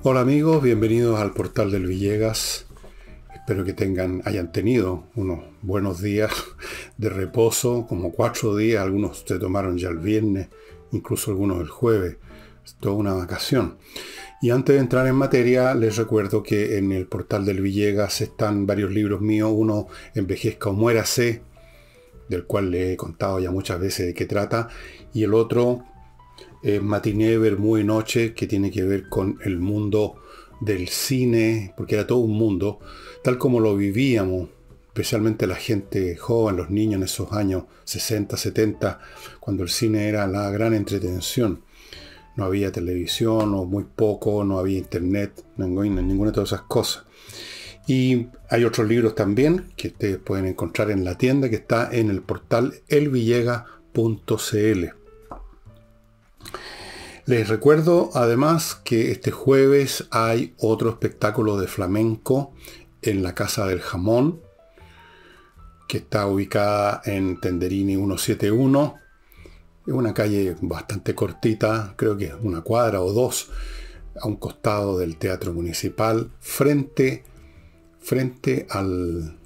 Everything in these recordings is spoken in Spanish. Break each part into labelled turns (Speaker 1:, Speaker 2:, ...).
Speaker 1: Hola amigos, bienvenidos al portal del Villegas. Espero que hayan tenido unos buenos días de reposo, como 4 días, algunos se tomaron ya el viernes, incluso algunos el jueves. Es toda una vacación. Y antes de entrar en materia, les recuerdo que en el portal del Villegas están varios libros míos. Uno, Envejezca o Muérase, del cual les he contado ya muchas veces de qué trata. Y el otro, Matiné, Vermú y Noche, que tiene que ver con el mundo del cine, porque era todo un mundo, tal como lo vivíamos, especialmente la gente joven, los niños en esos años 60, 70, cuando el cine era la gran entretención. No había televisión, o muy poco, no había internet, ninguna de todas esas cosas. Y hay otros libros también que ustedes pueden encontrar en la tienda que está en el portal elvillega.cl. Les recuerdo además que este jueves hay otro espectáculo de flamenco en la Casa del Jamón, que está ubicada en Tenderini 171. Es una calle bastante cortita, creo que es una cuadra o dos, a un costado del Teatro Municipal, frente al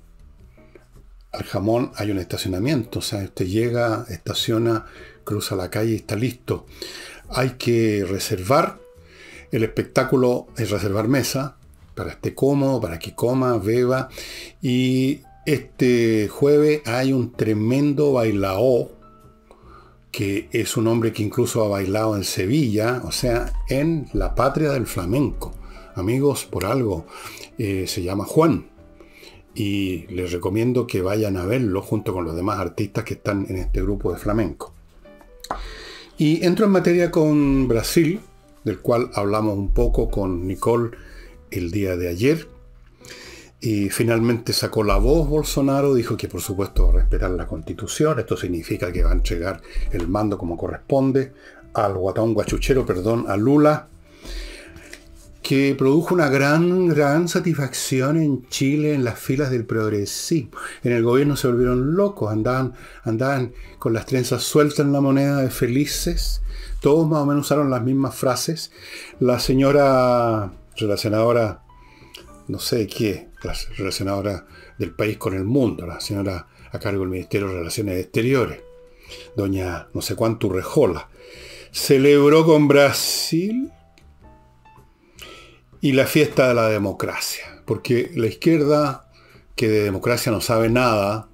Speaker 1: Jamón hay un estacionamiento. O sea, usted llega, estaciona, cruza la calle y está listo. Hay que reservar. El espectáculo es reservar mesa para esté cómodo, para que coma, beba. Y este jueves hay un tremendo bailao, que es un hombre que incluso ha bailado en Sevilla, o sea, en la patria del flamenco. Amigos, por algo, se llama Juan. Y les recomiendo que vayan a verlo junto con los demás artistas que están en este grupo de flamenco. Y entro en materia con Brasil, del cual hablamos un poco con Nicole el día de ayer. Y finalmente sacó la voz Bolsonaro, dijo que por supuesto va a respetar la Constitución. Esto significa que va a entregar el mando como corresponde al guatón guachuchero, a Lula, que produjo una gran satisfacción en Chile, en las filas del progresismo. En el gobierno se volvieron locos, andaban con las trenzas sueltas en la moneda de felices. Todos más o menos usaron las mismas frases. La señora relacionadora, no sé qué, la relacionadora del país con el mundo, la señora a cargo del Ministerio de Relaciones Exteriores, doña no sé cuánto Urrejola, celebró con Brasil y la fiesta de la democracia, porque la izquierda, que de democracia no sabe nada,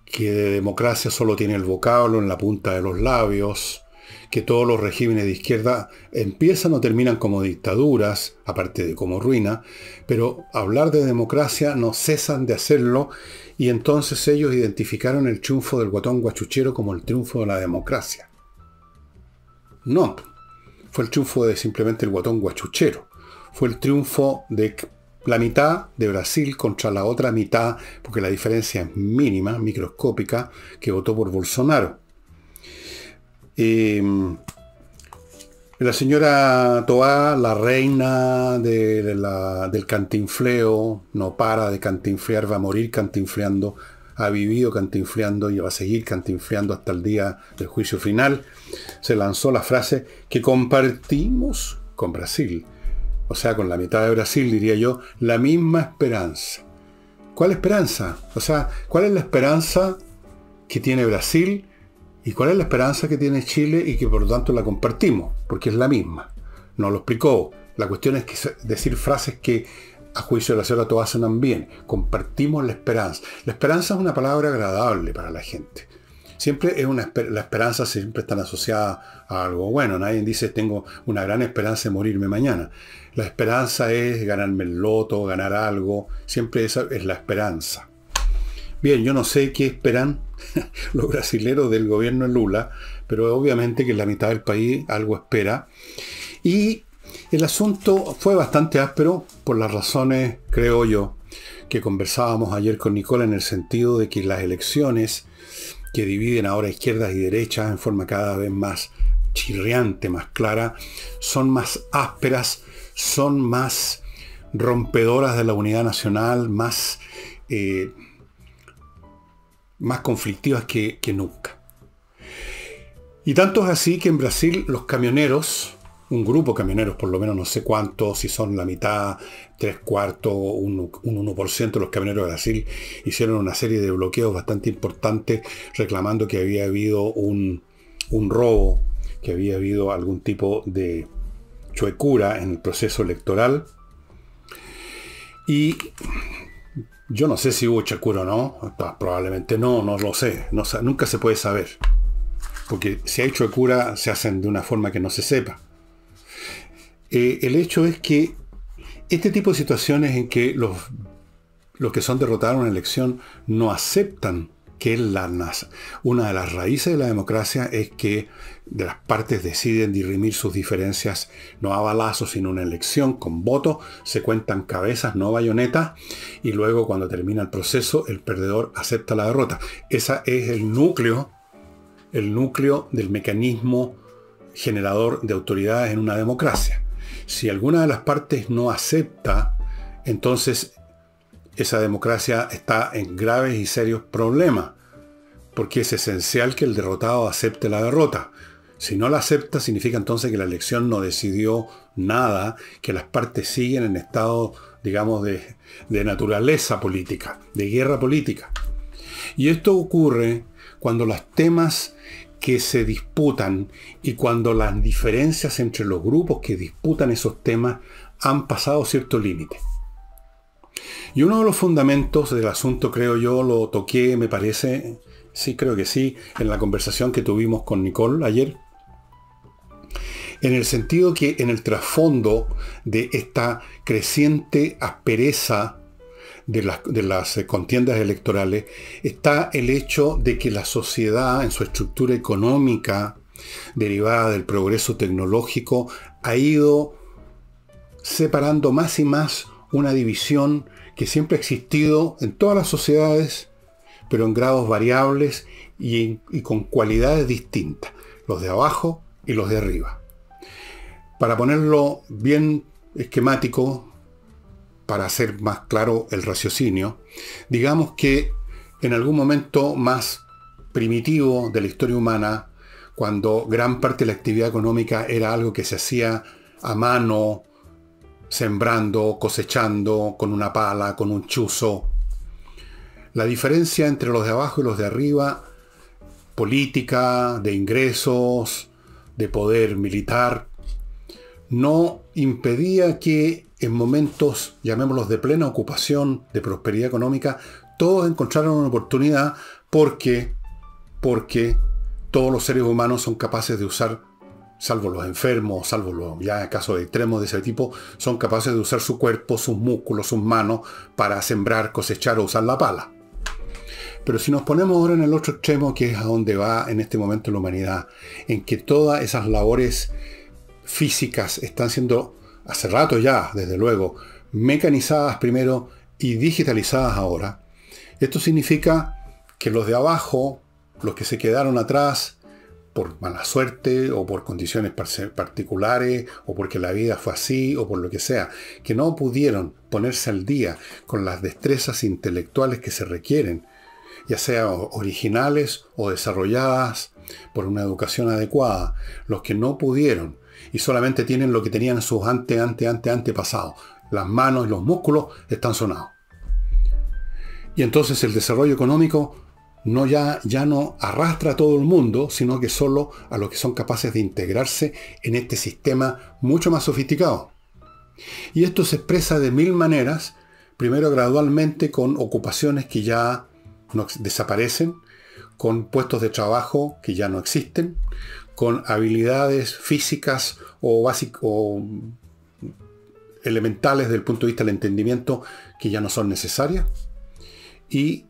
Speaker 1: que de democracia solo tiene el vocablo en la punta de los labios, que todos los regímenes de izquierda empiezan o terminan como dictaduras, aparte de como ruina, pero hablar de democracia no cesan de hacerlo, y entonces ellos identificaron el triunfo del guatón guachuchero como el triunfo de la democracia. No, fue el triunfo de simplemente el guatón guachuchero. Fue el triunfo de la mitad de Brasil contra la otra mitad, porque la diferencia es mínima, microscópica, que votó por Bolsonaro. La señora Toá, la reina del cantinfleo, no para de cantinflear, va a morir cantinfleando, ha vivido cantinfleando y va a seguir cantinfleando hasta el día del juicio final. Se lanzó la frase que compartimos con Brasil. O sea, con la mitad de Brasil, diría yo, la misma esperanza. ¿Cuál esperanza? O sea, ¿cuál es la esperanza que tiene Brasil y cuál es la esperanza que tiene Chile y que por lo tanto la compartimos? Porque es la misma. No lo explicó. La cuestión es que decir frases que a juicio de la señora Toá suenan bien. Compartimos la esperanza. La esperanza es una palabra agradable para la gente. Siempre es la esperanza siempre está asociada a algo bueno. Nadie dice tengo una gran esperanza de morirme mañana. La esperanza es ganarme el loto, ganar algo. Siempre esa es la esperanza. Bien, yo no sé qué esperan los brasileros del gobierno de Lula, pero obviamente que la mitad del país algo espera. Y el asunto fue bastante áspero por las razones, creo yo, que conversábamos ayer con Nicole, en el sentido de que las elecciones que dividen ahora izquierdas y derechas en forma cada vez más chirriante, más clara, son más ásperas, son más rompedoras de la unidad nacional, más conflictivas que nunca. Y tanto es así que en Brasil los camioneros un grupo de camioneros, por lo menos no sé cuántos, si son la mitad, tres cuartos, un 1% de los camioneros de Brasil, hicieron una serie de bloqueos bastante importantes reclamando que había habido un robo, que había habido algún tipo de chuecura en el proceso electoral. Y yo no sé si hubo chuecura o no, probablemente no lo sé, nunca se puede saber. Porque si hay chuecura se hacen de una forma que no se sepa. El hecho es que este tipo de situaciones en que los que son derrotados en una elección no aceptan que una de las raíces de la democracia es que de las partes deciden dirimir sus diferencias no a balazos, sino en una elección con votos, se cuentan cabezas, no bayonetas, y luego cuando termina el proceso el perdedor acepta la derrota. Ese es el núcleo del mecanismo generador de autoridades en una democracia. Si alguna de las partes no acepta, entonces esa democracia está en graves y serios problemas, porque es esencial que el derrotado acepte la derrota. Si no la acepta, significa entonces que la elección no decidió nada, que las partes siguen en estado, digamos, de naturaleza política, de guerra política. Y esto ocurre cuando los temas que se disputan y cuando las diferencias entre los grupos que disputan esos temas han pasado cierto límite. Y uno de los fundamentos del asunto, creo yo, lo toqué, me parece, sí, creo que sí, en la conversación que tuvimos con Nicole ayer, en el sentido que en el trasfondo de esta creciente aspereza de las contiendas electorales está el hecho de que la sociedad en su estructura económica derivada del progreso tecnológico ha ido separando más y más una división que siempre ha existido en todas las sociedades, pero en grados variables y con cualidades distintas, los de abajo y los de arriba. Para ponerlo bien esquemático, para hacer más claro el raciocinio, digamos que en algún momento más primitivo de la historia humana, cuando gran parte de la actividad económica era algo que se hacía a mano, sembrando, cosechando, con una pala, con un chuzo, la diferencia entre los de abajo y los de arriba, política, de ingresos, de poder militar, no impedía que en momentos, llamémoslos de plena ocupación, de prosperidad económica, todos encontraron una oportunidad porque todos los seres humanos son capaces de usar, salvo los enfermos, salvo los ya casos extremos de ese tipo, son capaces de usar su cuerpo, sus músculos, sus manos para sembrar, cosechar o usar la pala. Pero si nos ponemos ahora en el otro extremo, que es a donde va en este momento la humanidad, en que todas esas labores físicas están siendo, hace rato ya, desde luego, mecanizadas primero y digitalizadas ahora, esto significa que los de abajo, los que se quedaron atrás, por mala suerte o por condiciones particulares o porque la vida fue así o por lo que sea, que no pudieron ponerse al día con las destrezas intelectuales que se requieren, ya sea originales o desarrolladas por una educación adecuada, los que no pudieron y solamente tienen lo que tenían sus antepasados, las manos y los músculos están sonados. Y entonces el desarrollo económico ya no arrastra a todo el mundo, sino que solo a los que son capaces de integrarse en este sistema mucho más sofisticado. Y esto se expresa de mil maneras, primero gradualmente con ocupaciones que ya no desaparecen, con puestos de trabajo que ya no existen, con habilidades físicas o elementales desde el punto de vista del entendimiento que ya no son necesarias. Y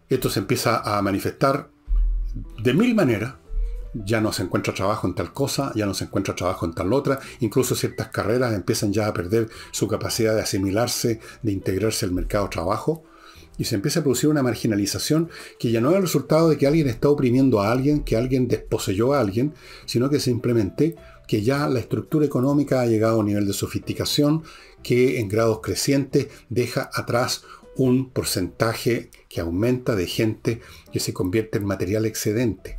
Speaker 1: esto se empieza a manifestar de mil maneras. Ya no se encuentra trabajo en tal cosa, ya no se encuentra trabajo en tal otra. Incluso ciertas carreras empiezan ya a perder su capacidad de asimilarse, de integrarse al mercado de trabajo. Y se empieza a producir una marginalización que ya no es el resultado de que alguien está oprimiendo a alguien, que alguien desposeyó a alguien, sino que simplemente que ya la estructura económica ha llegado a un nivel de sofisticación que en grados crecientes deja atrás un porcentaje que aumenta de gente que se convierte en material excedente.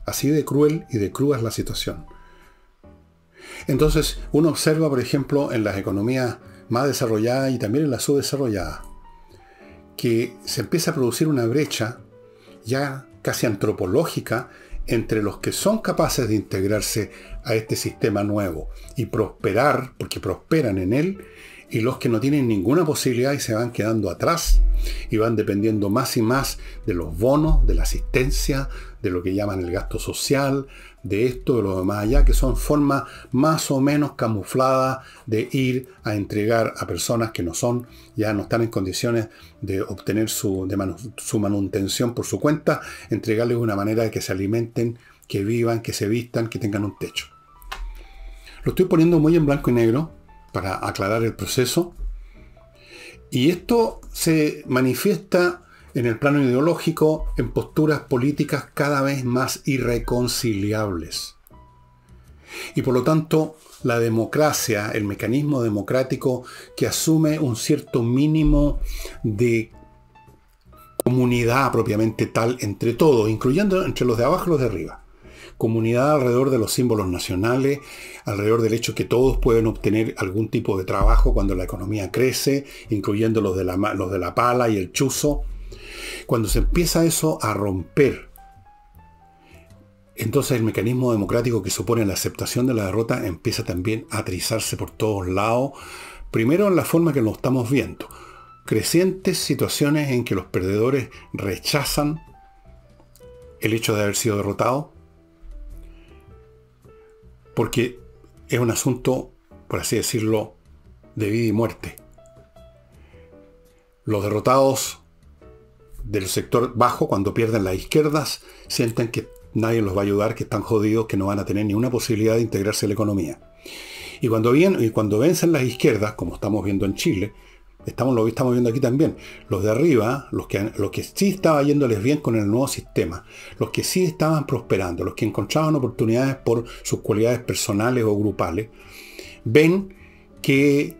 Speaker 1: Así de cruel y de cruda es la situación. Entonces, uno observa, por ejemplo, en las economías más desarrolladas y también en las subdesarrolladas, que se empieza a producir una brecha ya casi antropológica entre los que son capaces de integrarse a este sistema nuevo y prosperar, porque prosperan en él, y los que no tienen ninguna posibilidad y se van quedando atrás y van dependiendo más y más de los bonos, de la asistencia, de lo que llaman el gasto social, de esto, de lo demás allá, que son formas más o menos camufladas de ir a entregar a personas que ya no están en condiciones de obtener su manutención por su cuenta, entregarles una manera de que se alimenten, que vivan, que se vistan, que tengan un techo. Lo estoy poniendo muy en blanco y negro para aclarar el proceso. Y esto se manifiesta en el plano ideológico en posturas políticas cada vez más irreconciliables. Y por lo tanto, la democracia, el mecanismo democrático que asume un cierto mínimo de comunidad propiamente tal entre todos, incluyendo entre los de abajo y los de arriba. Comunidad alrededor de los símbolos nacionales, alrededor del hecho que todos pueden obtener algún tipo de trabajo cuando la economía crece, incluyendo los de la pala y el chuzo. Cuando se empieza eso a romper, entonces el mecanismo democrático que supone la aceptación de la derrota empieza también a trizarse por todos lados. Primero en la forma que lo estamos viendo. Crecientes situaciones en que los perdedores rechazan el hecho de haber sido derrotados, porque es un asunto, por así decirlo, de vida y muerte. Los derrotados del sector bajo, cuando pierden las izquierdas, sienten que nadie los va a ayudar, que están jodidos, que no van a tener ni una posibilidad de integrarse a la economía. Y cuando vencen las izquierdas, como estamos viendo en Chile, lo estamos viendo aquí también, los de arriba, los que sí estaba yéndoles bien con el nuevo sistema, los que sí estaban prosperando, los que encontraban oportunidades por sus cualidades personales o grupales, ven que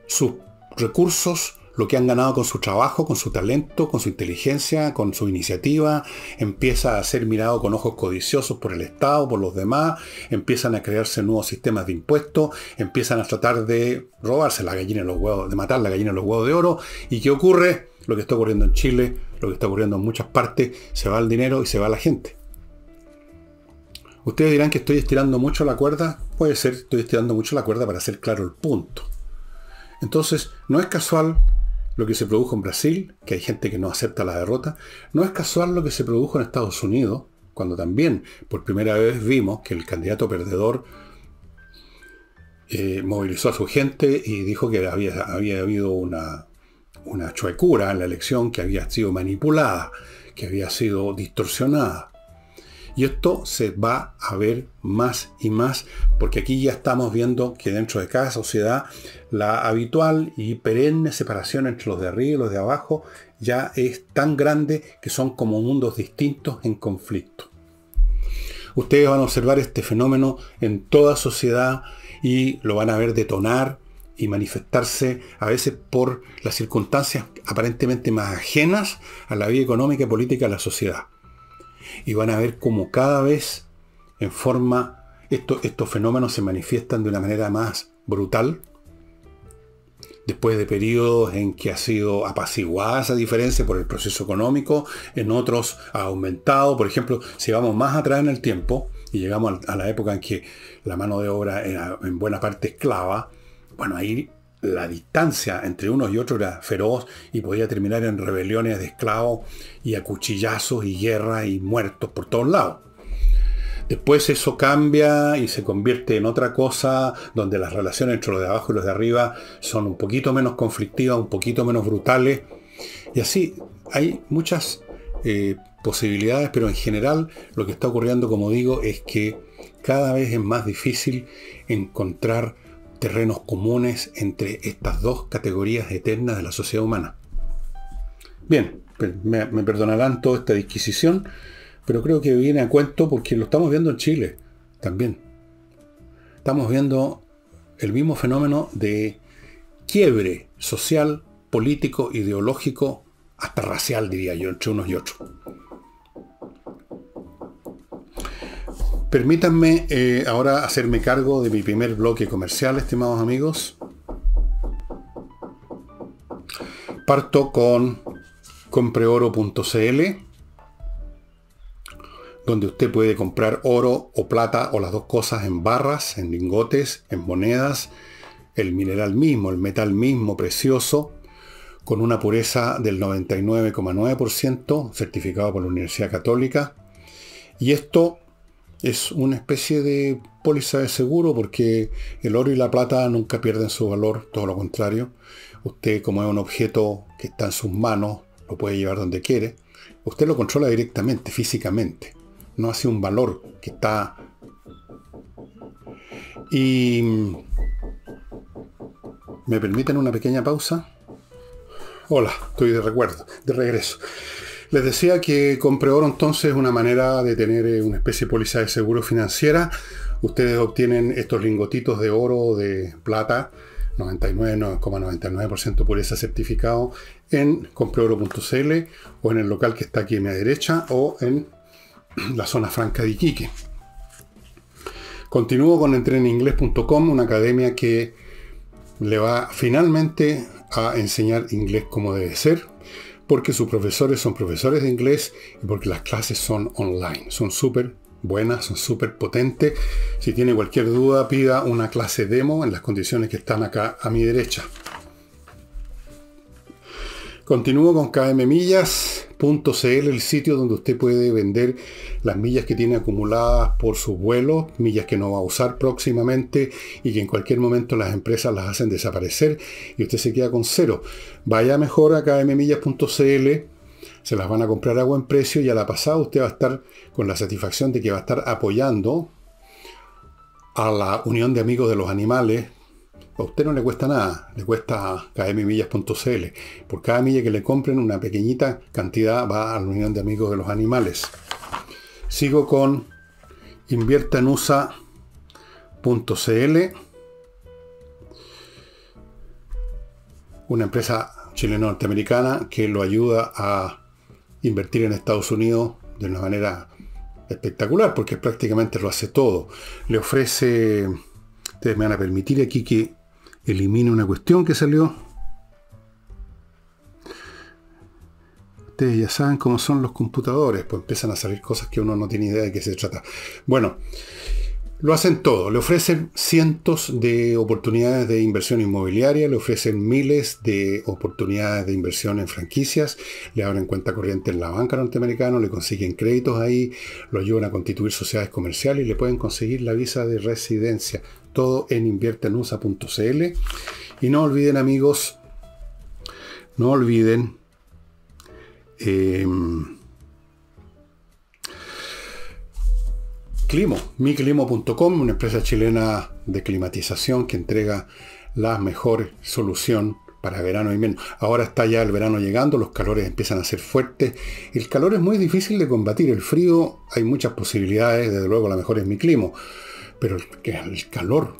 Speaker 1: sus recursos, lo que han ganado con su trabajo, con su talento, con su inteligencia, con su iniciativa, empieza a ser mirado con ojos codiciosos por el Estado, por los demás, empiezan a crearse nuevos sistemas de impuestos, empiezan a tratar de robarse la gallina de los huevos, de matar la gallina de los huevos de oro. ¿Y qué ocurre? Lo que está ocurriendo en Chile, lo que está ocurriendo en muchas partes, se va el dinero y se va la gente. Ustedes dirán que estoy estirando mucho la cuerda. Puede ser, estoy estirando mucho la cuerda para hacer claro el punto. Entonces, no es casual lo que se produjo en Brasil, que hay gente que no acepta la derrota. No es casual lo que se produjo en Estados Unidos, cuando también por primera vez vimos que el candidato perdedor movilizó a su gente y dijo que había habido una chuecura en la elección, que había sido manipulada, que había sido distorsionada. Y esto se va a ver más y más, porque aquí ya estamos viendo que dentro de cada sociedad la habitual y perenne separación entre los de arriba y los de abajo ya es tan grande que son como mundos distintos en conflicto. Ustedes van a observar este fenómeno en toda sociedad y lo van a ver detonar y manifestarse a veces por las circunstancias aparentemente más ajenas a la vida económica y política de la sociedad. Y van a ver cómo cada vez en forma estos fenómenos se manifiestan de una manera más brutal, después de periodos en que ha sido apaciguada esa diferencia por el proceso económico, en otros ha aumentado. Por ejemplo, si vamos más atrás en el tiempo y llegamos a la época en que la mano de obra era en buena parte esclava, bueno, ahí la distancia entre unos y otros era feroz y podía terminar en rebeliones de esclavos y a cuchillazos y guerra y muertos por todos lados. Después eso cambia y se convierte en otra cosa, donde las relaciones entre los de abajo y los de arriba son un poquito menos conflictivas, un poquito menos brutales. Y así hay muchas posibilidades, pero en general lo que está ocurriendo, como digo, es que cada vez es más difícil encontrar terrenos comunes entre estas dos categorías eternas de la sociedad humana. Bien, me perdonarán toda esta disquisición, pero creo que viene a cuento porque lo estamos viendo en Chile también. Estamos viendo el mismo fenómeno de quiebre social, político, ideológico, hasta racial, diría yo, entre unos y otros. Permítanme ahora hacerme cargo de mi primer bloque comercial, estimados amigos. Parto con compreoro.cl, donde usted puede comprar oro o plata o las dos cosas en barras, en lingotes, en monedas, el mineral mismo, el metal mismo, precioso, con una pureza del 99,9%, certificado por la Universidad Católica. Y esto es una especie de póliza de seguro, porque el oro y la plata nunca pierden su valor, todo lo contrario. Usted, como es un objeto que está en sus manos, lo puede llevar donde quiere. Usted lo controla directamente, físicamente. No hace un valor que está... Y... ¿me permiten una pequeña pausa? Hola, estoy de regreso. Les decía que Compreoro entonces es una manera de tener una especie de póliza de seguro financiera. Ustedes obtienen estos lingotitos de oro o de plata, 99,99% pureza certificado, en compreoro.cl o en el local que está aquí a mi derecha o en la zona franca de Iquique. Continúo con entreninglés.com, una academia que le va finalmente a enseñar inglés como debe ser, porque sus profesores son profesores de inglés y porque las clases son online. Son súper buenas, son súper potentes. Si tiene cualquier duda, pida una clase demo en las condiciones que están acá a mi derecha. Continúo con kmmillas.cl, el sitio donde usted puede vender las millas que tiene acumuladas por sus vuelos, millas que no va a usar próximamente y que en cualquier momento las empresas las hacen desaparecer y usted se queda con cero. Vaya mejor a kmmillas.cl, se las van a comprar a buen precio y a la pasada usted va a estar con la satisfacción de que va a estar apoyando a la Unión de Amigos de los Animales. A usted no le cuesta nada, le cuesta kmmillas.cl. Por cada milla que le compren, una pequeñita cantidad va a la Unión de Amigos de los Animales. Sigo con inviertanusa.cl, una empresa chileno-norteamericana que lo ayuda a invertir en Estados Unidos de una manera espectacular, porque prácticamente lo hace todo. Le ofrece... Ustedes me van a permitir aquí que elimine una cuestión que salió. Ustedes ya saben cómo son los computadores, pues empiezan a salir cosas que uno no tiene idea de qué se trata. Bueno, lo hacen todo. Le ofrecen cientos de oportunidades de inversión inmobiliaria, le ofrecen miles de oportunidades de inversión en franquicias, le abren cuenta corriente en la banca norteamericana, le consiguen créditos ahí, lo ayudan a constituir sociedades comerciales y le pueden conseguir la visa de residencia. Todo en inviertanusa.cl. Y no olviden, amigos, no olviden miclimo.com, una empresa chilena de climatización que entrega la mejor solución para verano y invierno. Ahora está ya el verano llegando, los calores empiezan a ser fuertes. El calor es muy difícil de combatir, el frío hay muchas posibilidades, desde luego la mejor es Miclimo. Pero el calor,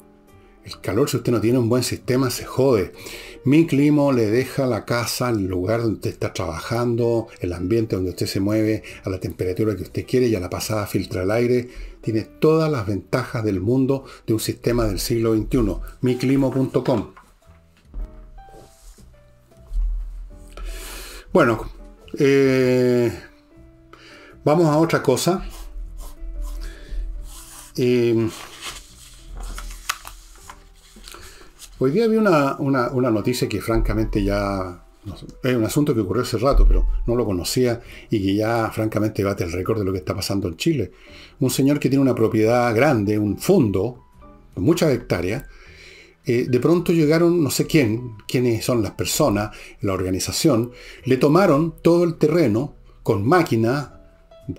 Speaker 1: si usted no tiene un buen sistema, se jode. Miclimo le deja la casa, el lugar donde usted está trabajando, el ambiente donde usted se mueve, a la temperatura que usted quiere y a la pasada filtra el aire. Tiene todas las ventajas del mundo de un sistema del siglo XXI. Miclimo.com. Bueno, vamos a otra cosa. Hoy día vi una noticia que francamente ya... Es un asunto que ocurrió hace rato, pero no lo conocía y que ya francamente bate el récord de lo que está pasando en Chile. Un señor que tiene una propiedad grande, un fondo, muchas hectáreas, de pronto llegaron, no sé quiénes son las personas, la organización, le tomaron todo el terreno con máquinas,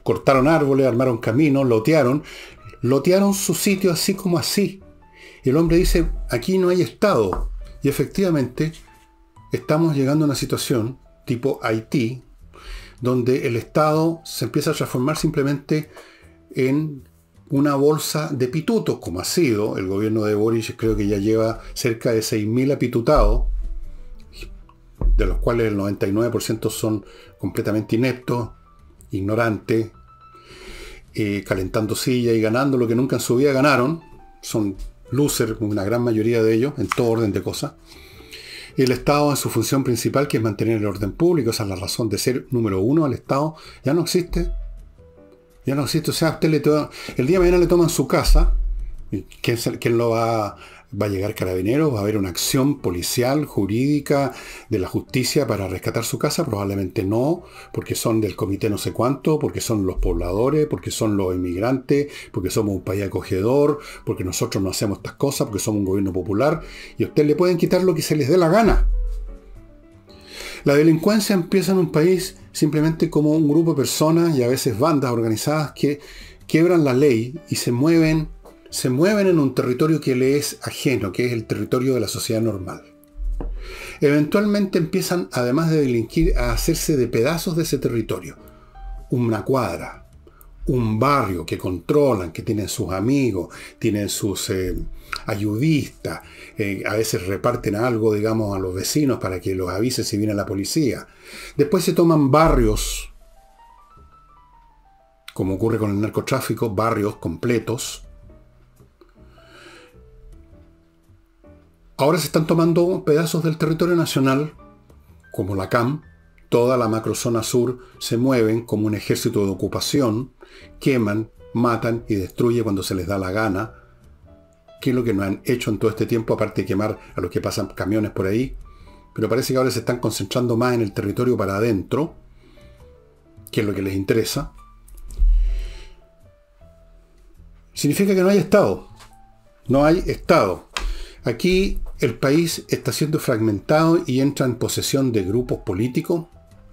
Speaker 1: cortaron árboles, armaron caminos, lotearon su sitio así como así. Y el hombre dice, aquí no hay Estado. Y efectivamente, estamos llegando a una situación tipo Haití, donde el Estado se empieza a transformar simplemente en una bolsa de pitutos, como ha sido. El gobierno de Boric creo que ya lleva cerca de 6.000 apitutados, de los cuales el 99% son completamente ineptos, ignorantes. calentando silla y ganando lo que nunca en su vida ganaron. Son losers, una gran mayoría de ellos, en todo orden de cosas. El Estado en su función principal, que es mantener el orden público, esa es la razón de ser número uno al Estado, ya no existe. Ya no existe. O sea, usted el día de mañana le toman su casa. ¿Quién lo va a llegar Carabineros? ¿Va a haber una acción policial, jurídica, de la justicia para rescatar su casa? Probablemente no, porque son del comité no sé cuánto, porque son los pobladores, porque son los inmigrantes, porque somos un país acogedor, porque nosotros no hacemos estas cosas, porque somos un gobierno popular, y a usted le pueden quitar lo que se les dé la gana. La delincuencia empieza en un país simplemente como un grupo de personas y a veces bandas organizadas que quiebran la ley y se mueven en un territorio que le es ajeno, que es el territorio de la sociedad normal. Eventualmente empiezan, además de delinquir, a hacerse de pedazos de ese territorio. Una cuadra, un barrio que controlan, que tienen sus amigos, tienen sus ayudistas, a veces reparten algo, digamos, a los vecinos para que los avise si viene la policía. Después se toman barrios, como ocurre con el narcotráfico, barrios completos. Ahora se están tomando pedazos del territorio nacional, como la CAM, toda la macrozona sur, se mueven como un ejército de ocupación, queman, matan y destruyen cuando se les da la gana. ¿Qué es lo que no han hecho en todo este tiempo, aparte de quemar a los que pasan camiones por ahí? Pero parece que ahora se están concentrando más en el territorio para adentro, que es lo que les interesa. Significa que no hay Estado. No hay Estado. Aquí el país está siendo fragmentado y entra en posesión de grupos políticos,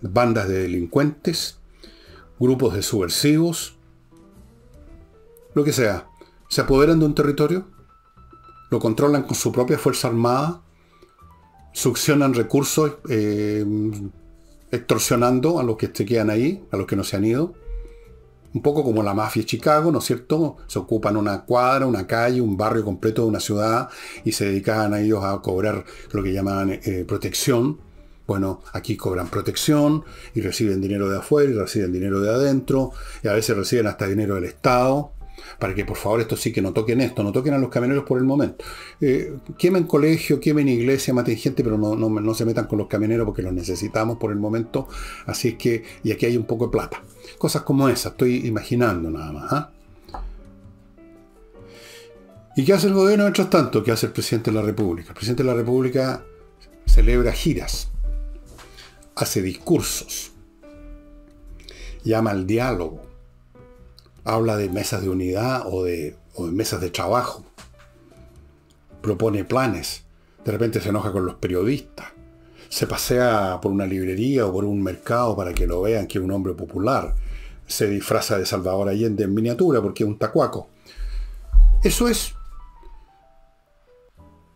Speaker 1: bandas de delincuentes, grupos de subversivos, lo que sea. Se apoderan de un territorio, lo controlan con su propia fuerza armada, succionan recursos, extorsionando a los que se quedan ahí, a los que no se han ido. Un poco como la mafia de Chicago, ¿no es cierto? Se ocupan una cuadra, una calle, un barrio completo de una ciudad y se dedicaban a ellos a cobrar lo que llamaban protección. Bueno, aquí cobran protección y reciben dinero de afuera y reciben dinero de adentro y a veces reciben hasta dinero del Estado para que por favor esto sí que no toquen esto, no toquen a los camioneros por el momento. Quemen colegio, quemen iglesia, maten gente, pero no se metan con los camioneros porque los necesitamos por el momento. Así es que, y aquí hay un poco de plata. Cosas como esas, estoy imaginando nada más. ¿Ah? ¿Y qué hace el gobierno mientras tanto? ¿Qué hace el presidente de la República? El presidente de la República celebra giras, hace discursos, llama al diálogo, habla de mesas de unidad o de mesas de trabajo, propone planes, de repente se enoja con los periodistas, se pasea por una librería o por un mercado para que lo vean que es un hombre popular, se disfraza de Salvador Allende en miniatura porque es un tacuaco. Eso es.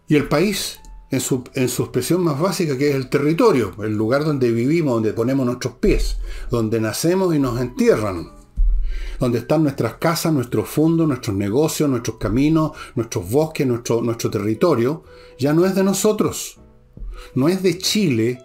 Speaker 1: Y el país, en su expresión más básica, que es el territorio, el lugar donde vivimos, donde ponemos nuestros pies, donde nacemos y nos entierran, donde están nuestras casas, nuestros fondos, nuestros negocios, nuestros caminos, nuestros bosques, nuestro territorio, ya no es de nosotros. No es de Chile,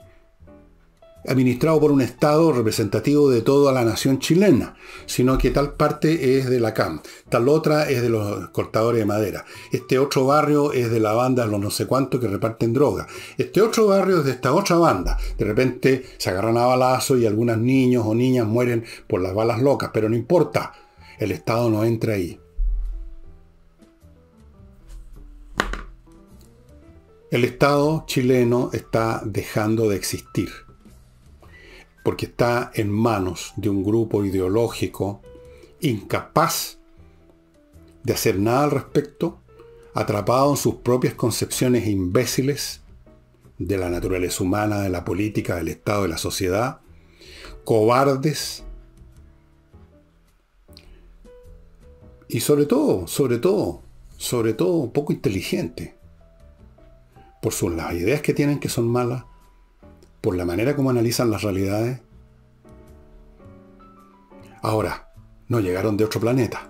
Speaker 1: administrado por un Estado representativo de toda la nación chilena, sino que tal parte es de la CAM, tal otra es de los cortadores de madera, este otro barrio es de la banda los no sé cuántos que reparten droga, este otro barrio es de esta otra banda. De repente se agarran a balazos y algunos niños o niñas mueren por las balas locas, pero no importa, el Estado no entra ahí. El Estado chileno está dejando de existir, porque está en manos de un grupo ideológico incapaz de hacer nada al respecto, atrapado en sus propias concepciones imbéciles de la naturaleza humana, de la política, del Estado, de la sociedad, cobardes y sobre todo, poco inteligentes, por las ideas que tienen que son malas, por la manera como analizan las realidades. Ahora, no llegaron de otro planeta.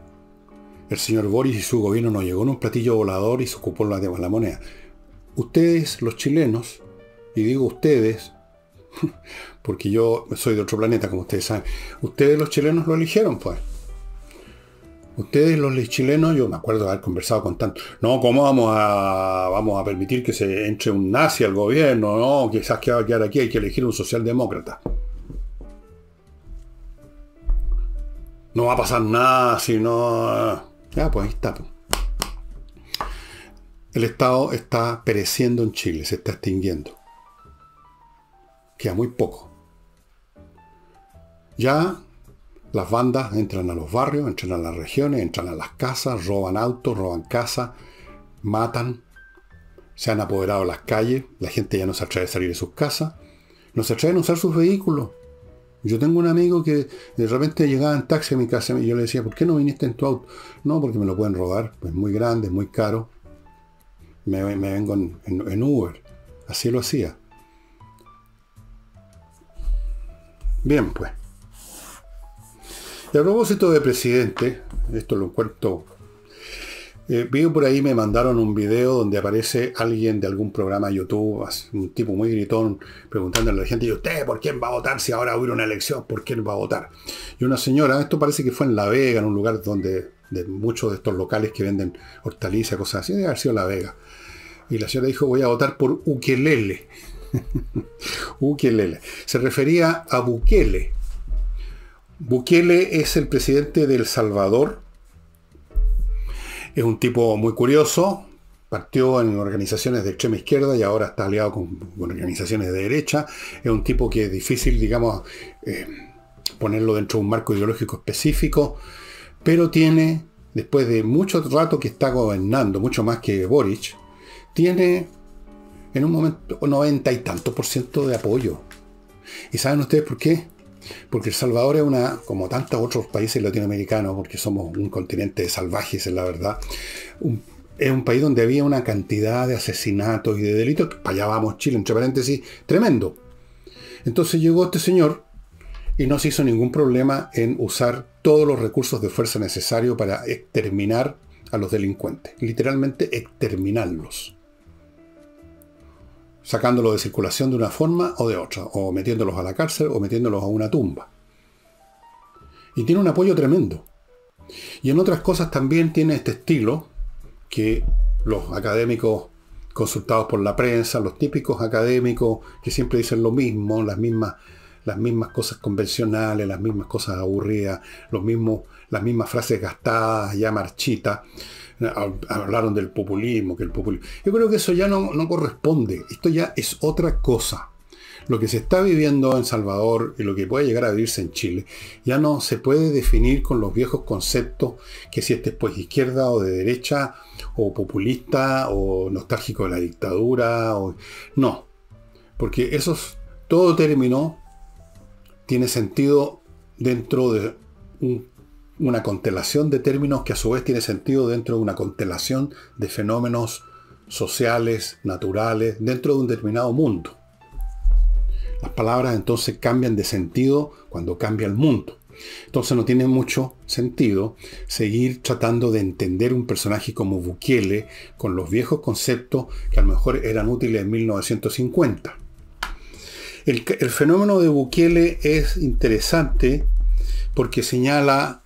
Speaker 1: El señor Boris y su gobierno no llegó en un platillo volador y se ocupó la moneda. Ustedes, los chilenos, y digo ustedes, porque yo soy de otro planeta, como ustedes saben, ustedes los chilenos lo eligieron, pues. Ustedes, los chilenos, yo me acuerdo de haber conversado con tanto. No, ¿cómo vamos a permitir que se entre un nazi al gobierno? No, quizás que va a quedar aquí, hay que elegir un socialdemócrata. No va a pasar nada si no... Ya, pues ahí está. Pues. El Estado está pereciendo en Chile, se está extinguiendo. Queda muy poco. Ya las bandas entran a los barrios, entran a las regiones, entran a las casas, roban autos, roban casas, matan, se han apoderado de las calles, la gente ya no se atreve a salir de sus casas, no se atreven a usar sus vehículos. Yo tengo un amigo que de repente llegaba en taxi a mi casa y yo le decía, ¿por qué no viniste en tu auto? No, porque me lo pueden robar, es muy grande, es muy caro. Me vengo en Uber. Así lo hacía. Bien, pues. Y a propósito de presidente, esto lo encuentro... vi por ahí, me mandaron un video donde aparece alguien de algún programa de YouTube, un tipo muy gritón, preguntándole a la gente, ¿y usted por quién va a votar si ahora hubiera una elección? ¿Por quién va a votar? Y una señora, esto parece que fue en La Vega, en un lugar donde de muchos de estos locales que venden hortalizas, cosas así, debe haber sido La Vega. Y la señora dijo, voy a votar por Ukelele. Ukelele. Se refería a Bukele. Bukele es el presidente de El Salvador. Es un tipo muy curioso. Partió en organizaciones de extrema izquierda y ahora está aliado con organizaciones de derecha. Es un tipo que es difícil, digamos, ponerlo dentro de un marco ideológico específico. Pero tiene, después de mucho rato que está gobernando, mucho más que Boric, tiene en un momento 90 y tantos % de apoyo. ¿Y saben ustedes por qué? Porque El Salvador es como tantos otros países latinoamericanos, porque somos un continente de salvajes, es la verdad, es un país donde había una cantidad de asesinatos y de delitos, que para allá vamos Chile, entre paréntesis, tremendo. Entonces llegó este señor y no se hizo ningún problema en usar todos los recursos de fuerza necesarios para exterminar a los delincuentes, literalmente exterminarlos. Sacándolos de circulación de una forma o de otra, o metiéndolos a la cárcel o metiéndolos a una tumba. Y tiene un apoyo tremendo. Y en otras cosas también tiene este estilo que los académicos consultados por la prensa, los típicos académicos que siempre dicen lo mismo, las mismas cosas convencionales, las mismas cosas aburridas, las mismas frases gastadas, ya marchitas. Hablaron del populismo, que el populismo... Yo creo que eso ya no corresponde. Esto ya es otra cosa. Lo que se está viviendo en Salvador y lo que puede llegar a vivirse en Chile ya no se puede definir con los viejos conceptos que si este es pues izquierda o de derecha o populista o nostálgico de la dictadura. No. Porque todo término tiene sentido dentro de una constelación de términos que a su vez tiene sentido dentro de una constelación de fenómenos sociales, naturales, dentro de un determinado mundo. Las palabras entonces cambian de sentido cuando cambia el mundo. Entonces no tiene mucho sentido seguir tratando de entender un personaje como Bukele con los viejos conceptos que a lo mejor eran útiles en 1950. El fenómeno de Bukele es interesante porque señala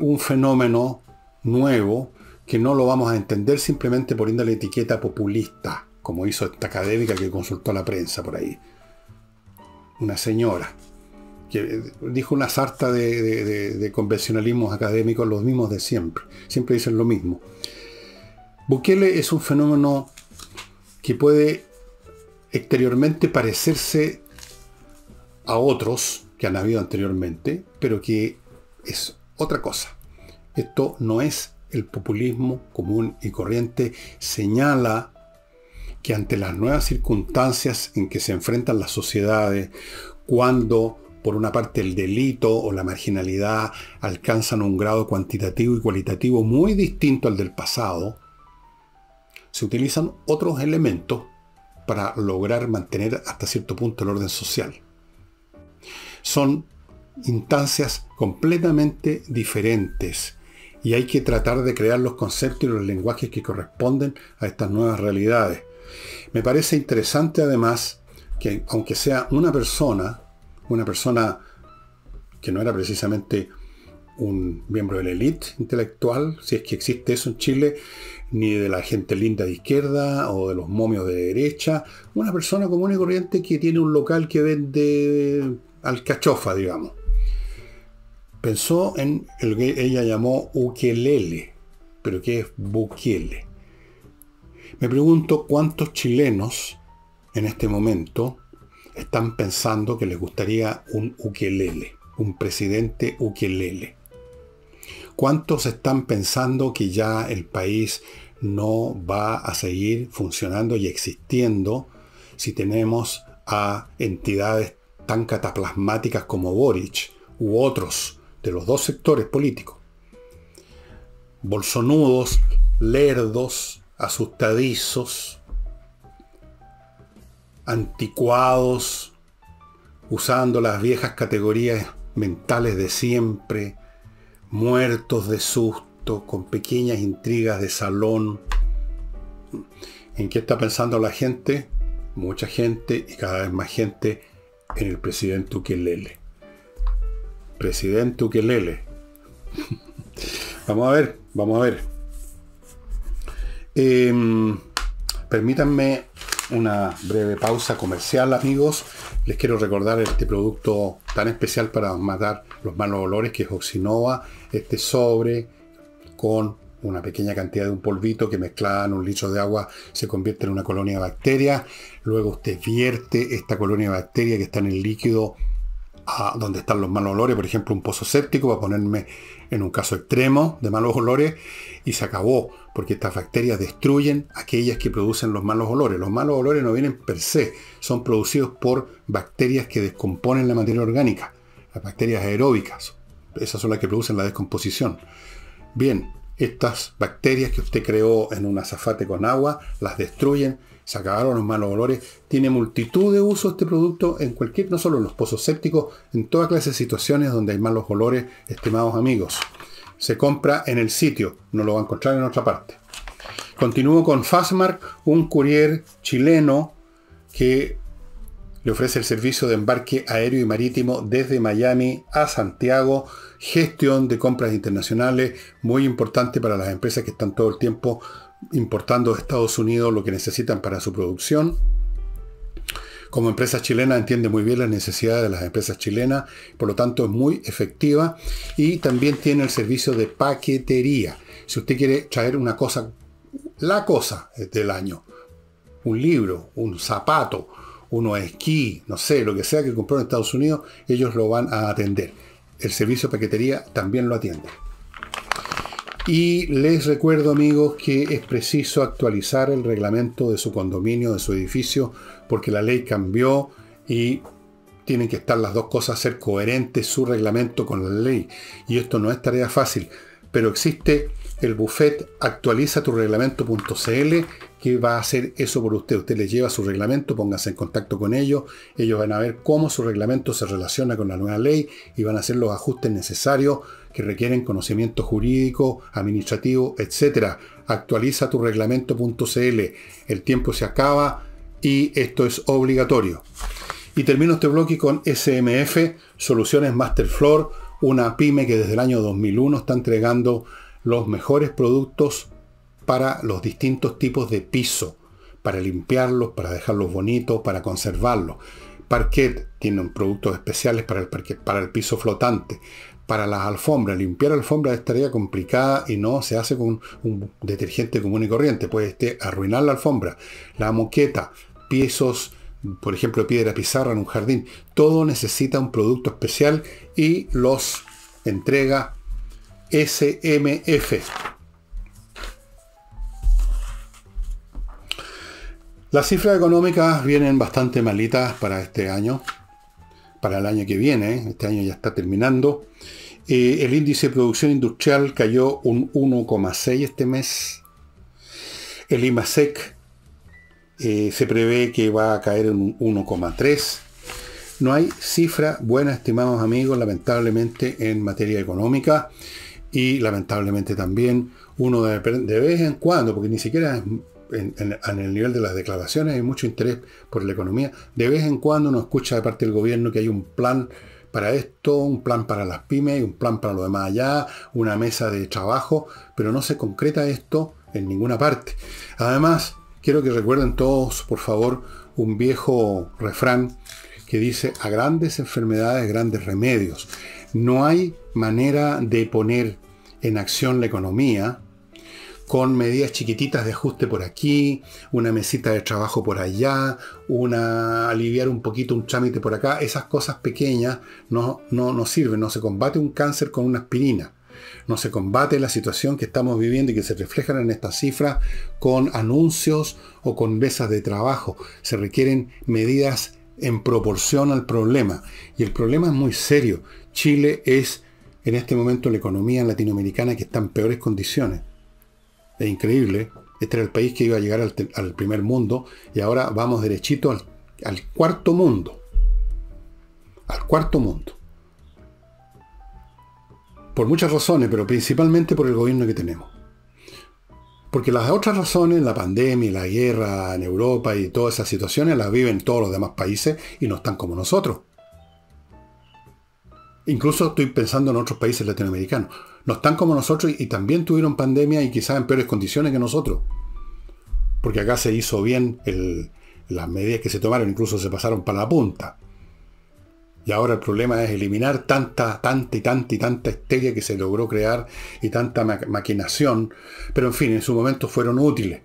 Speaker 1: un fenómeno nuevo que no lo vamos a entender simplemente poniendo la etiqueta populista, como hizo esta académica que consultó a la prensa por ahí. Una señora que dijo una sarta de convencionalismos académicos, los mismos de siempre. Siempre dicen lo mismo. Bukele es un fenómeno que puede exteriormente parecerse a otros que han habido anteriormente, pero que es otra cosa. Esto no es el populismo común y corriente. Señala que ante las nuevas circunstancias en que se enfrentan las sociedades, cuando por una parte el delito o la marginalidad alcanzan un grado cuantitativo y cualitativo muy distinto al del pasado, se utilizan otros elementos para lograr mantener hasta cierto punto el orden social. Son instancias completamente diferentes y hay que tratar de crear los conceptos y los lenguajes que corresponden a estas nuevas realidades. Me parece interesante además que aunque sea una persona que no era precisamente un miembro de la élite intelectual, si es que existe eso en Chile, ni de la gente linda de izquierda o de los momios de derecha. Una persona común y corriente que tiene un local que vende alcachofa, digamos. Pensó en lo que ella llamó ukelele. ¿Pero qué es Bukele? Me pregunto cuántos chilenos en este momento están pensando que les gustaría un ukelele, un presidente ukelele. ¿Cuántos están pensando que ya el país no va a seguir funcionando y existiendo si tenemos a entidades tan cataplasmáticas como Boric u otros de los dos sectores políticos? Bolsonudos, lerdos, asustadizos, anticuados, usando las viejas categorías mentales de siempre, muertos de susto, con pequeñas intrigas de salón. ¿En qué está pensando la gente? Mucha gente y cada vez más gente en el presidente Ukelele. Presidente Ukelele. Vamos a ver, vamos a ver. Permítanme una breve pausa comercial, amigos. Les quiero recordar este producto tan especial para matar los malos olores, que es Oxinova. Este sobre con una pequeña cantidad de un polvito que mezclada en un litro de agua se convierte en una colonia de bacterias. Luego usted vierte esta colonia de bacterias que está en el líquido a donde están los malos olores, por ejemplo un pozo séptico, para ponerme en un caso extremo de malos olores, y se acabó, porque estas bacterias destruyen aquellas que producen los malos olores. Los malos olores no vienen per se, son producidos por bacterias que descomponen la materia orgánica, las bacterias aeróbicas. Esas son las que producen la descomposición. Bien, estas bacterias que usted creó en un azafate con agua, las destruyen, se acabaron los malos olores. Tiene multitud de usos este producto en cualquier, no solo en los pozos sépticos, en toda clase de situaciones donde hay malos olores, estimados amigos. Se compra en el sitio, no lo va a encontrar en otra parte. Continúo con Fastmark, un courier chileno que le ofrece el servicio de embarque aéreo y marítimo desde Miami a Santiago, gestión de compras internacionales, muy importante para las empresas que están todo el tiempo importando de Estados Unidos lo que necesitan para su producción. Como empresa chilena entiende muy bien las necesidades de las empresas chilenas, por lo tanto es muy efectiva, y también tiene el servicio de paquetería. Si usted quiere traer una cosa, la cosa del año, un libro, un zapato, uno esquí, no sé, lo que sea que compró en Estados Unidos, ellos lo van a atender. El servicio de paquetería también lo atiende. Y les recuerdo, amigos, que es preciso actualizar el reglamento de su condominio, de su edificio, porque la ley cambió y tienen que estar las dos cosas, ser coherentes su reglamento con la ley. Y esto no es tarea fácil, pero existe el buffet actualizaturreglamento.cl que va a hacer eso por usted. Usted le lleva su reglamento, póngase en contacto con ellos van a ver cómo su reglamento se relaciona con la nueva ley y van a hacer los ajustes necesarios que requieren conocimiento jurídico, administrativo, etc. Actualizaturreglamento.cl. El tiempo se acaba y esto es obligatorio. Y termino este bloque con SMF, Soluciones Masterfloor, una pyme que desde el año 2001 está entregando los mejores productos para los distintos tipos de piso, para limpiarlos, para dejarlos bonitos, para conservarlos. Parquet tiene productos especiales para el parquet, para el piso flotante, para las alfombras. Limpiar alfombras es tarea complicada y no se hace con un detergente común y corriente, puede arruinar la alfombra. La moqueta, pisos, por ejemplo, piedra pizarra en un jardín, todo necesita un producto especial y los entrega SMF. Las cifras económicas vienen bastante malitas para este año, para el año que viene. Este año ya está terminando. El índice de producción industrial cayó un 1,6 este mes. El IMASEC se prevé que va a caer en un 1,3. No hay cifra buena, estimados amigos, lamentablemente en materia económica, y lamentablemente también uno de vez en cuando, porque ni siquiera en el nivel de las declaraciones hay mucho interés por la economía, de vez en cuando uno escucha de parte del gobierno que hay un plan para esto, un plan para las pymes y un plan para lo demás allá, una mesa de trabajo, pero no se concreta esto en ninguna parte. Además, quiero que recuerden todos, por favor, un viejo refrán que dice: a grandes enfermedades, grandes remedios. No hay manera de poner en acción la economía con medidas chiquititas de ajuste por aquí, una mesita de trabajo por allá, aliviar un poquito un trámite por acá. Esas cosas pequeñas no sirven. No se combate un cáncer con una aspirina. No se combate la situación que estamos viviendo y que se reflejan en estas cifras con anuncios o con mesas de trabajo. Se requieren medidas en proporción al problema. Y el problema es muy serio. Chile es en este momento la economía latinoamericana que está en peores condiciones. Es increíble. Este era el país que iba a llegar al primer mundo y ahora vamos derechito al cuarto mundo. Al cuarto mundo. Por muchas razones, pero principalmente por el gobierno que tenemos. Porque las otras razones, la pandemia, la guerra en Europa y todas esas situaciones, las viven todos los demás países y no están como nosotros. Incluso estoy pensando en otros países latinoamericanos. No están como nosotros y también tuvieron pandemia y quizás en peores condiciones que nosotros. Porque acá se hizo bien las medidas que se tomaron, incluso se pasaron para la punta. Y ahora el problema es eliminar tanta histeria que se logró crear y tanta maquinación. Pero en fin, en su momento fueron útiles.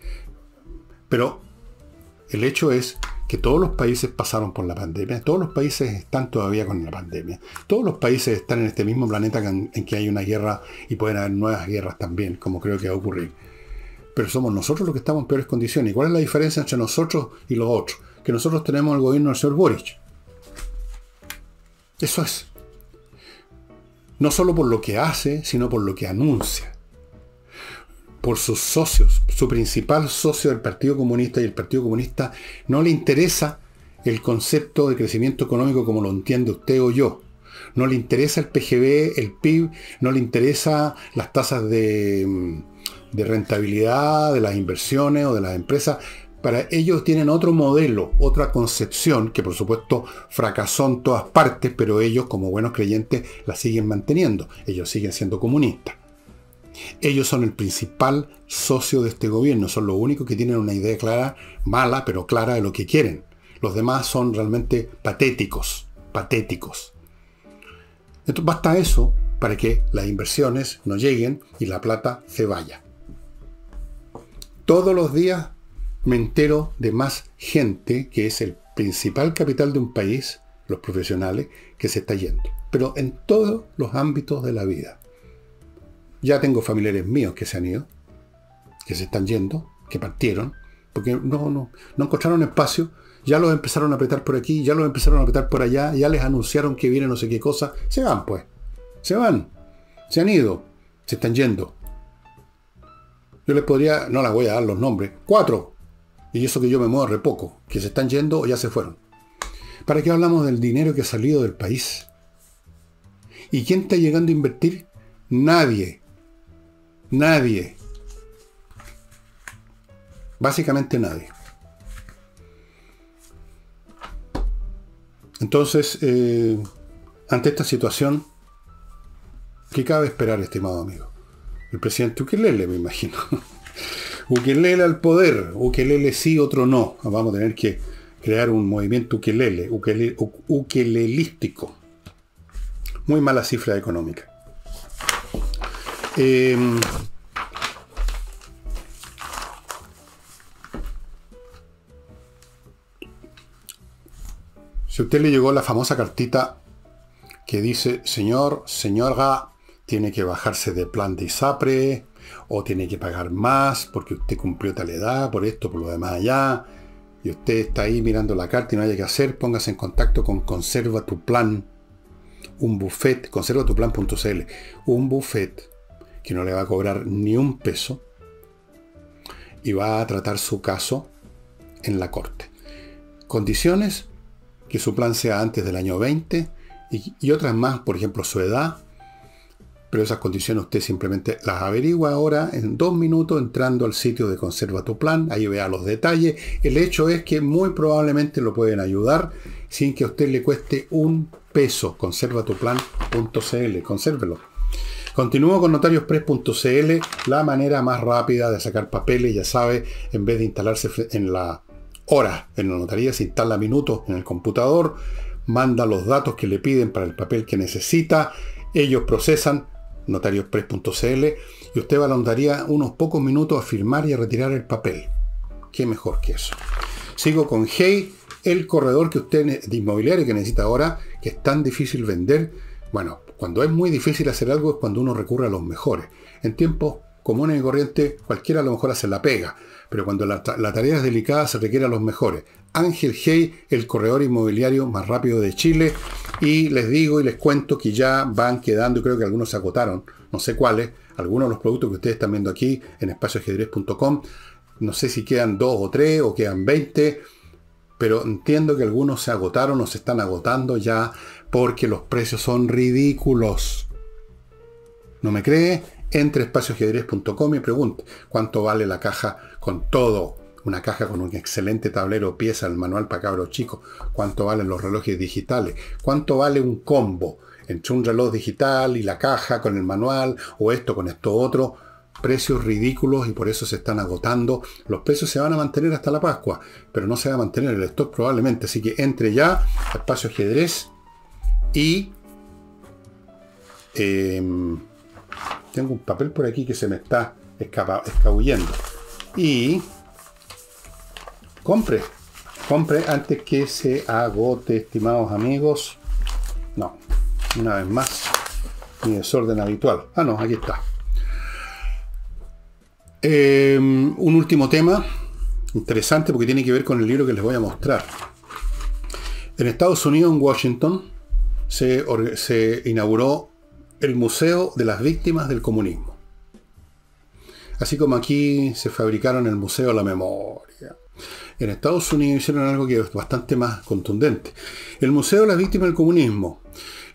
Speaker 1: Pero el hecho es que todos los países pasaron por la pandemia, todos los países están todavía con la pandemia, todos los países están en este mismo planeta en que hay una guerra y pueden haber nuevas guerras también, como creo que va a ocurrir. Pero somos nosotros los que estamos en peores condiciones. ¿Y cuál es la diferencia entre nosotros y los otros? Que nosotros tenemos el gobierno del señor Boric. Eso es. No solo por lo que hace, sino por lo que anuncia. Por sus socios. Su principal socio del Partido Comunista, y el Partido Comunista no le interesa el concepto de crecimiento económico como lo entiende usted o yo. No le interesa el PGB, el PIB, no le interesa las tasas de rentabilidad de las inversiones o de las empresas. Para ellos tienen otro modelo, otra concepción, que por supuesto fracasó en todas partes, pero ellos, como buenos creyentes, la siguen manteniendo. Ellos siguen siendo comunistas. Ellos son el principal socio de este gobierno, son los únicos que tienen una idea clara, mala, pero clara de lo que quieren. Los demás son realmente patéticos. Entonces basta eso para que las inversiones no lleguen y la plata se vaya. Todos los días me entero de más gente, que es el principal capital de un país, los profesionales, que se está yendo. Pero en todos los ámbitos de la vida. Ya tengo familiares míos que se han ido, que se están yendo, que partieron, porque no encontraron espacio, ya los empezaron a apretar por aquí, ya los empezaron a apretar por allá, ya les anunciaron que viene no sé qué cosa, se van pues, se van, se han ido, se están yendo. Yo les podría, no les voy a dar los nombres, 4, y eso que yo me muevo re poco, que se están yendo o ya se fueron. ¿Para qué hablamos del dinero que ha salido del país? ¿Y quién está llegando a invertir? Nadie. Básicamente nadie. Entonces, ante esta situación, ¿qué cabe esperar, estimado amigo? El presidente Ukelele, me imagino. Ukelele al poder, Ukelele sí, otro no. Vamos a tener que crear un movimiento ukelelístico. Muy mala cifra económica. Si a usted le llegó la famosa cartita que dice: señora, tiene que bajarse de plan de ISAPRE, o tiene que pagar más porque usted cumplió tal edad, por esto, por lo demás allá, y usted está ahí mirando la carta y no haya que hacer, póngase en contacto con Conserva tu Plan, un buffet, conservatuplan.cl, un buffet que no le va a cobrar ni un peso y va a tratar su caso en la corte. Condiciones: que su plan sea antes del año 20 y otras más, por ejemplo, su edad. Pero esas condiciones usted simplemente las averigua ahora en 2 minutos entrando al sitio de Conserva tu Plan. Ahí vea los detalles. El hecho es que muy probablemente lo pueden ayudar sin que a usted le cueste un peso. Conservatuplan.cl. Consérvelo. Continúo con notariospress.cl, la manera más rápida de sacar papeles. Ya sabe, en vez de instalarse en la hora en la notaría, se instala minutos en el computador, manda los datos que le piden para el papel que necesita, ellos procesan, notariospress.cl, y usted va a la notaría unos pocos minutos a firmar y a retirar el papel. ¿Qué mejor que eso? Sigo con Hey, el corredor que usted de inmobiliario que necesita ahora, que es tan difícil vender. Bueno, cuando es muy difícil hacer algo es cuando uno recurre a los mejores. En tiempos comunes y corrientes, cualquiera a lo mejor hace la pega, pero cuando la tarea es delicada se requiere a los mejores. Ángel Hey, el corredor inmobiliario más rápido de Chile, y les digo y les cuento que ya van quedando, y creo que algunos se agotaron, no sé cuáles, algunos de los productos que ustedes están viendo aquí en espacioajedrez.com, no sé si quedan 2 o 3 o quedan 20, pero entiendo que algunos se agotaron o se están agotando ya porque los precios son ridículos. ¿No me cree? Entre espacioajedrez.com y pregunte cuánto vale la caja con todo. Una caja con un excelente tablero, pieza, el manual para cabros chicos. Cuánto valen los relojes digitales. Cuánto vale un combo entre un reloj digital y la caja con el manual, o esto con esto otro. Precios ridículos, y por eso se están agotando. Los precios se van a mantener hasta la Pascua, pero no se va a mantener el stock probablemente. Así que entre ya a Espacio Ajedrez y tengo un papel por aquí que se me está escabullendo. Y compre antes que se agote, estimados amigos. No, una vez más, mi desorden habitual. Ah, no, aquí está. Un último tema interesante porque tiene que ver con el libro que les voy a mostrar. En Estados Unidos, en Washington, se inauguró el Museo de las Víctimas del Comunismo. Así como aquí se fabricaron el Museo de la Memoria. En Estados Unidos hicieron algo que es bastante más contundente. El Museo de las Víctimas del Comunismo.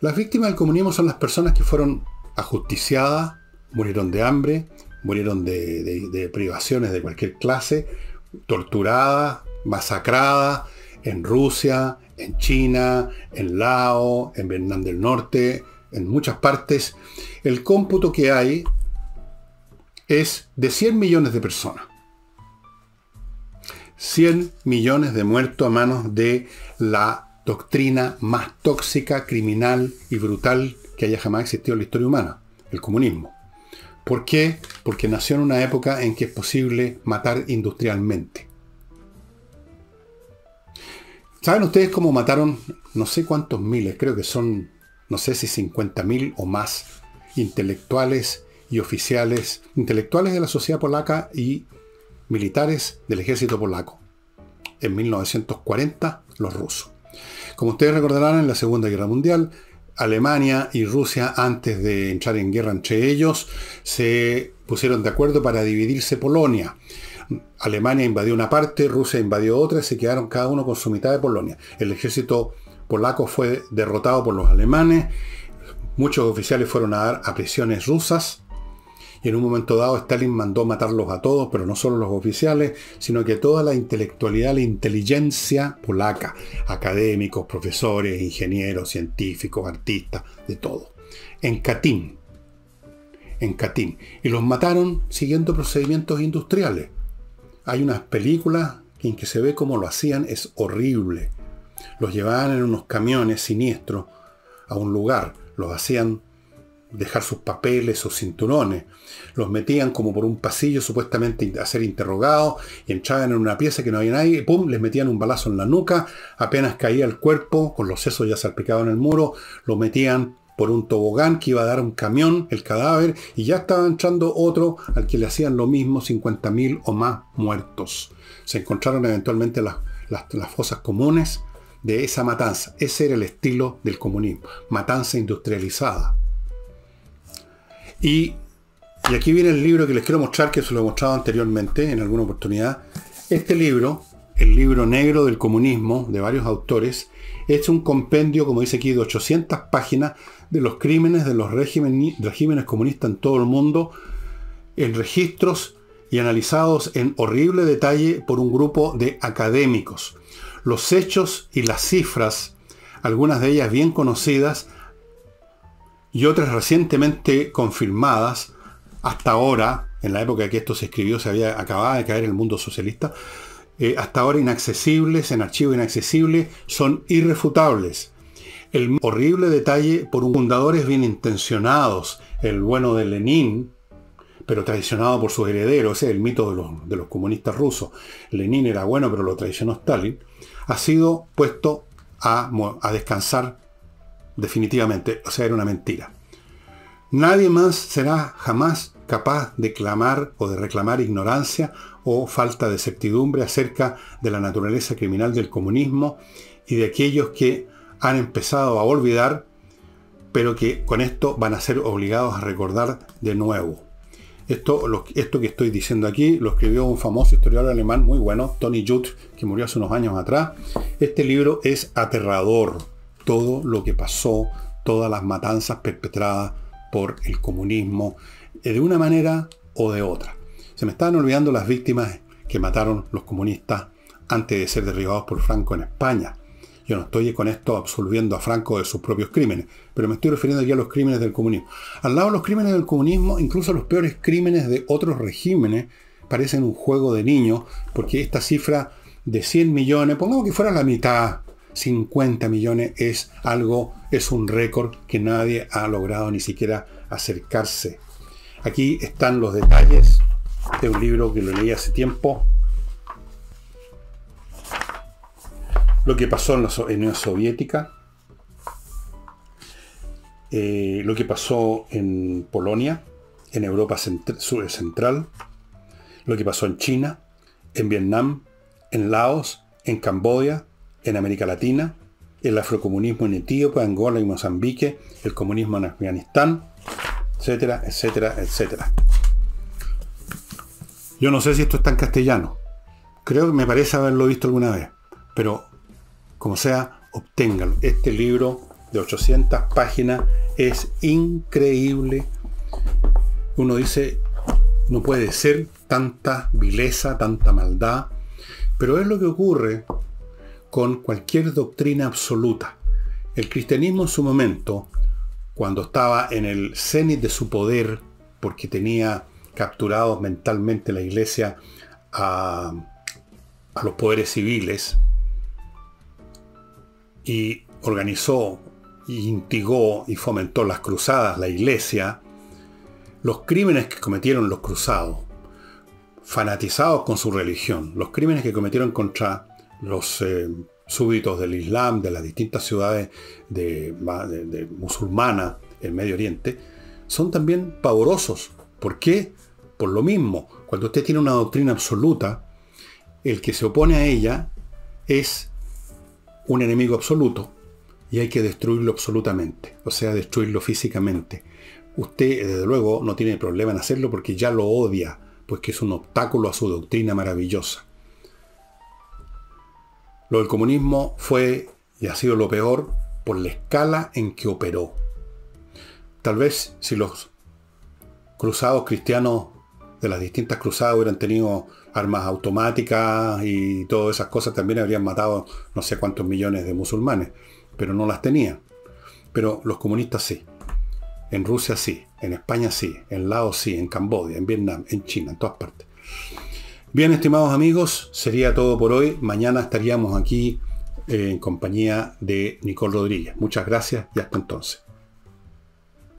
Speaker 1: Las víctimas del comunismo son las personas que fueron ajusticiadas, murieron de hambre, murieron de privaciones de cualquier clase, torturadas, masacradas en Rusia, en China, en Laos, en Vietnam del Norte, en muchas partes. El cómputo que hay es de 100 millones de personas. 100 millones de muertos a manos de la doctrina más tóxica, criminal y brutal que haya jamás existido en la historia humana, el comunismo. ¿Por qué? Porque nació en una época en que es posible matar industrialmente. ¿Saben ustedes cómo mataron no sé cuántos miles? Creo que son, no sé si 50.000 o más intelectuales y oficiales, intelectuales de la sociedad polaca y militares del ejército polaco. En 1940, los rusos. Como ustedes recordarán, en la Segunda Guerra Mundial, Alemania y Rusia, antes de entrar en guerra entre ellos, se pusieron de acuerdo para dividirse Polonia. Alemania invadió una parte, Rusia invadió otra, y se quedaron cada uno con su mitad de Polonia. El ejército polaco fue derrotado por los alemanes, muchos oficiales fueron a dar a prisiones rusas, y en un momento dado Stalin mandó matarlos a todos, pero no solo los oficiales, sino que toda la intelectualidad, la inteligencia polaca, académicos, profesores, ingenieros, científicos, artistas, de todo, en Katyn. Y los mataron siguiendo procedimientos industriales. Hay unas películas en que se ve cómo lo hacían, es horrible. Los llevaban en unos camiones siniestros a un lugar, los hacían dejar sus papeles, sus cinturones, los metían como por un pasillo supuestamente a ser interrogados, y entraban en una pieza que no había nadie, y ¡pum!, les metían un balazo en la nuca, apenas caía el cuerpo, con los sesos ya salpicados en el muro, lo metían por un tobogán que iba a dar un camión, el cadáver, y ya estaba entrando otro al que le hacían lo mismo, 50.000 o más muertos. Se encontraron eventualmente las fosas comunes de esa matanza. Ese era el estilo del comunismo, matanza industrializada. Y aquí viene el libro que les quiero mostrar, que se lo he mostrado anteriormente en alguna oportunidad. Este libro, el libro negro del comunismo, de varios autores, es un compendio, como dice aquí, de 800 páginas de los crímenes de los regímenes comunistas en todo el mundo, en registros y analizados en horrible detalle por un grupo de académicos. Los hechos y las cifras algunas de ellas bien conocidas y otras recientemente confirmadas. Hasta ahora, en la época que esto se escribió, acababa de caer el mundo socialista, hasta ahora inaccesibles, en archivo inaccesible, son irrefutables. El horrible detalle por fundadores bien intencionados, el bueno de Lenin, pero traicionado por sus herederos, ese es el mito de los comunistas rusos. Lenin era bueno, pero lo traicionó Stalin, ha sido puesto a descansar definitivamente. O sea, era una mentira. Nadie más será jamás capaz de clamar o de reclamar ignorancia o falta de certidumbre acerca de la naturaleza criminal del comunismo y de aquellos que han empezado a olvidar, pero que con esto van a ser obligados a recordar de nuevo. Esto que estoy diciendo aquí lo escribió un famoso historiador alemán muy bueno, Tony Judt, que murió hace unos años atrás. Este libro es aterrador. Todo lo que pasó, todas las matanzas perpetradas por el comunismo, de una manera o de otra. Se me estaban olvidando las víctimas que mataron los comunistas antes de ser derribados por Franco en España. Yo no estoy con esto absolviendo a Franco de sus propios crímenes, pero me estoy refiriendo aquí a los crímenes del comunismo. Al lado de los crímenes del comunismo, incluso los peores crímenes de otros regímenes parecen un juego de niños, porque esta cifra de 100 millones, pongamos que fuera la mitad, 50 millones, es un récord que nadie ha logrado ni siquiera acercarse. Aquí están los detalles de un libro que lo leí hace tiempo. Lo que pasó en la Unión Soviética, lo que pasó en Polonia, en Europa Central, lo que pasó en China, en Vietnam, en Laos, en Camboya, en América Latina, el afrocomunismo en Etiopía, Angola y Mozambique, el comunismo en Afganistán, etcétera, etcétera, etcétera. Yo no sé si esto está en castellano. Creo que me parece haberlo visto alguna vez. Pero, como sea, obténganlo. Este libro de 800 páginas es increíble. Uno dice, no puede ser tanta vileza, tanta maldad. Pero es lo que ocurre con cualquier doctrina absoluta. El cristianismo en su momento, cuando estaba en el cenit de su poder, porque tenía capturados mentalmente la iglesia a los poderes civiles, y organizó, y instigó y fomentó las cruzadas, la iglesia, los crímenes que cometieron los cruzados, fanatizados con su religión, los crímenes que cometieron contra los súbditos del Islam, de las distintas ciudades de musulmanas en Medio Oriente, son también pavorosos. ¿Por qué? Por lo mismo, cuando usted tiene una doctrina absoluta, el que se opone a ella es un enemigo absoluto y hay que destruirlo absolutamente, o sea, destruirlo físicamente. Usted, desde luego, no tiene problema en hacerlo porque ya lo odia, pues que es un obstáculo a su doctrina maravillosa. Lo del comunismo fue y ha sido lo peor por la escala en que operó. Tal vez si los cruzados cristianos de las distintas cruzadas hubieran tenido armas automáticas y todas esas cosas, también habrían matado no sé cuántos millones de musulmanes, pero no las tenían. Pero los comunistas sí. En Rusia sí, en España sí, en Laos sí, en Camboya, en Vietnam, en China, en todas partes. Bien, estimados amigos, sería todo por hoy. Mañana estaríamos aquí en compañía de Nicole Rodríguez. Muchas gracias y hasta entonces.